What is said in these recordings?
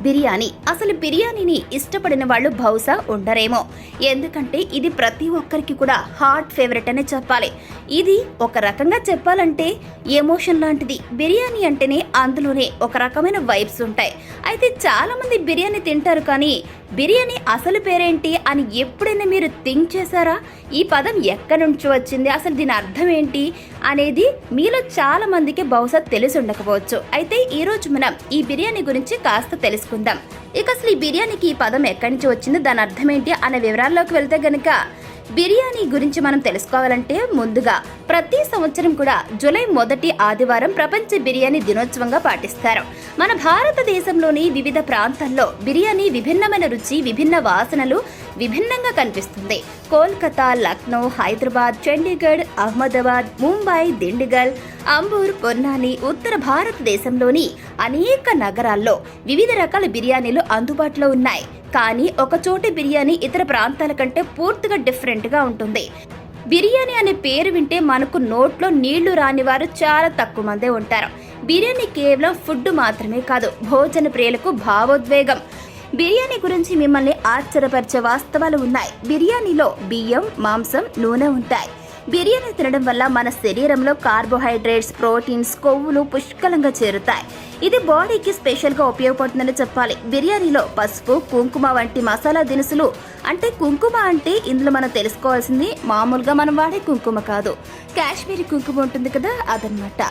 బిర్యానీ. అసలు బిర్యానీని ఇష్టపడిన వాళ్ళు బహుశా ఉండరేమో. ఎందుకంటే ఇది ప్రతి ఒక్కరికి కూడా హాట్ ఫేవరెట్ అనే చెప్పాలి. ఇది ఒక రకంగా చెప్పాలంటే ఎమోషన్ లాంటిది. బిర్యానీ అంటేనే అందులోనే ఒక రకమైన వైబ్స్ ఉంటాయి. అయితే చాలా మంది బిర్యానీ తింటారు, కానీ బిర్యానీ అసలు పేరేంటి అని ఎప్పుడైనా మీరు థింక్ చేశారా? ఈ పదం ఎక్కడి నుంచి వచ్చింది, అసలు దీని అర్థం ఏంటి అనేది మీలో చాలా మందికి బహుశా తెలిసి ఉండకపోవచ్చు. అయితే ఈరోజు మనం ఈ బిర్యానీ గురించి కాస్త తెలుసుకుందాం. ఇక అసలు ఈ బిర్యానీకి ఈ పదం ఎక్కడి నుంచి వచ్చింది, దాని అర్థం ఏంటి అనే వివరాల్లోకి వెళ్తే గనుక, బిర్యానీ గురించి మనం తెలుసుకోవాలంటే ముందుగా ప్రతి సంవత్సరం కూడా జూలై మొదటి ఆదివారం ప్రపంచ బిర్యానీ దినోత్సవంగా పాటిస్తారు. మన భారతదేశంలోని వివిధ ప్రాంతాల్లో బిర్యానీ విభిన్నమైన రుచి, విభిన్న వాసనలు విభిన్నంగా కనిపిస్తుంది. కోల్కతా, లక్నో, హైదరాబాద్, చండీగఢ్, అహ్మదాబాద్, ముంబై, దిండిగల్, అంబూర్, పొన్నాని, ఉత్తర భారతదేశంలోని అనేక నగరాల్లో వివిధ రకాల బిర్యానీలు అందుబాటులో ఉన్నాయి. కానీ ఒక చోటి బిర్యానీ ఇతర ప్రాంతాల కంటే పూర్తిగా డిఫరెంట్గా ఉంటుంది. బిర్యానీ అనే పేరు వింటే మనకు నోట్లో నీళ్లు రాని వారు చాలా తక్కువ మందే ఉంటారు. బిర్యానీ కేవలం ఫుడ్ మాత్రమే కాదు, భోజన ప్రియులకు భావోద్వేగం. బిర్యానీ గురించి మిమ్మల్ని ఆశ్చర్యపరిచే వాస్తవాలు ఉన్నాయి. బిర్యానీలో బియ్యం, మాంసం, నూనె ఉంటాయి. బిర్యానీ తినడం వల్ల మన శరీరంలో కార్బోహైడ్రేట్స్, ప్రోటీన్స్, కొవ్వులు పుష్కలంగా చేరుతాయి. ఇది బాడీకి స్పెషల్గా ఉపయోగపడుతుందని చెప్పాలి. బిర్యానీలో పసుపు, కుంకుమ వంటి మసాలా దినుసులు, అంటే కుంకుమ అంటే ఇందులో మనం తెలుసుకోవాల్సింది మామూలుగా మనం వాడే కుంకుమ కాదు, కాశ్మీరీ కుంకుమ ఉంటుంది కదా, అదనమాట.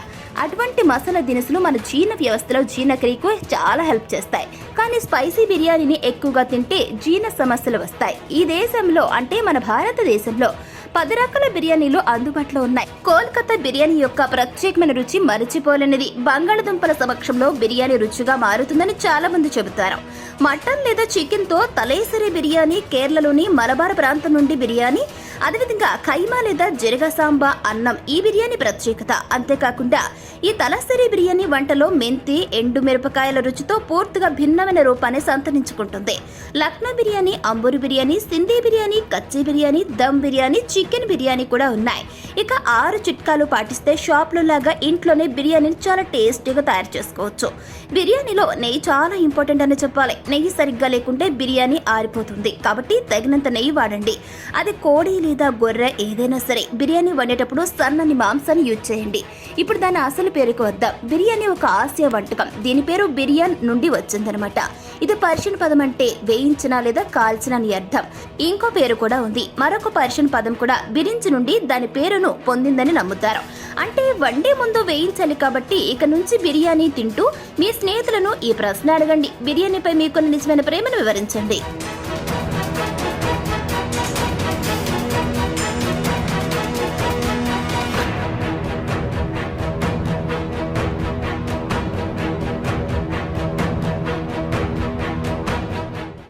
అటువంటి మసాలా దినుసులు మన జీర్ణ వ్యవస్థలో జీర్ణక్రియకు చాలా హెల్ప్ చేస్తాయి. కానీ స్పైసీ బిర్యానీని ఎక్కువగా తింటే జీర్ణ సమస్యలు వస్తాయి. ఈ దేశంలో అంటే మన భారతదేశంలో 10 రకాల బిర్యానీలు అందుబాటులో ఉన్నాయి. కోల్కతా బిర్యానీ యొక్క ప్రత్యేకమైన రుచి మరిచిపోలేనిది. బంగాళదుంపల సమక్షంలో బిర్యానీ రుచిగా మారుతుందని చాలా మంది చెబుతారు. మటన్ లేదా చికెన్ తో తలేసరి బిర్యానీ, కేరళలోని మలబార్ ప్రాంతం నుండి బిర్యానీ, అదేవిధంగా ఖైమా లేదా జిరగ సాంబా అన్నం ఈ బిర్యానీ ప్రత్యేకత. అంతేకాకుండా ఈ తలసరి బిర్యానీ వంటలో మెంతి, ఎండు మిరపకాయల రుచితో పూర్తిగా భిన్నమైన రూపాన్ని సంతరించుకుంటుంది. లక్నో బిర్యానీ, అంబూరు బిర్యానీ, సింధీ బిర్యానీ, కచ్చీ బిర్యానీ, దమ్ బిర్యానీ, చికెన్ బిర్యానీ కూడా ఉన్నాయి. ఇక 6 చిట్కాలు పాటిస్తే షాప్లో లాగా ఇంట్లోనే బిర్యానీని చాలా టేస్టీగా తయారు చేసుకోవచ్చు. బిర్యానీలో నెయ్యి చాలా ఇంపార్టెంట్ అని చెప్పాలి. నెయ్యి సరిగ్గా లేకుంటే బిర్యానీ ఆరిపోతుంది. కాబట్టి తగినంత నెయ్యి వాడండి. అది కోడి లేదా గొర్రె ఏదైనా సరే. బిర్యానీ వండేటప్పుడు సన్నని మాంసాన్ని యూజ్ చేయండి. ఇప్పుడు దాని అసలు పేరుకు వద్దాం. బిర్యానీ ఒక ఆసియా వంటకం. దీని పేరు బిర్యాన్ నుండి వచ్చిందనమాట. ఇది పర్షియన్ పదం అంటే వేయించిన లేదా కాల్చిన అని అర్థం. ఇంకో పేరు కూడా ఉంది. మరొక పర్షియన్ పదం కూడా బిరించి నుండి దాని పేరును పొందిందని నమ్ముతారు. అంటే వండే ముందు వేయించాలి. కాబట్టి ఇక నుంచి బిర్యానీ తింటూ మీ స్నేహితులను ఈ ప్రశ్న అడగండి. బిర్యానీపై మీకున్న నిజమైన ప్రేమను వివరించండి.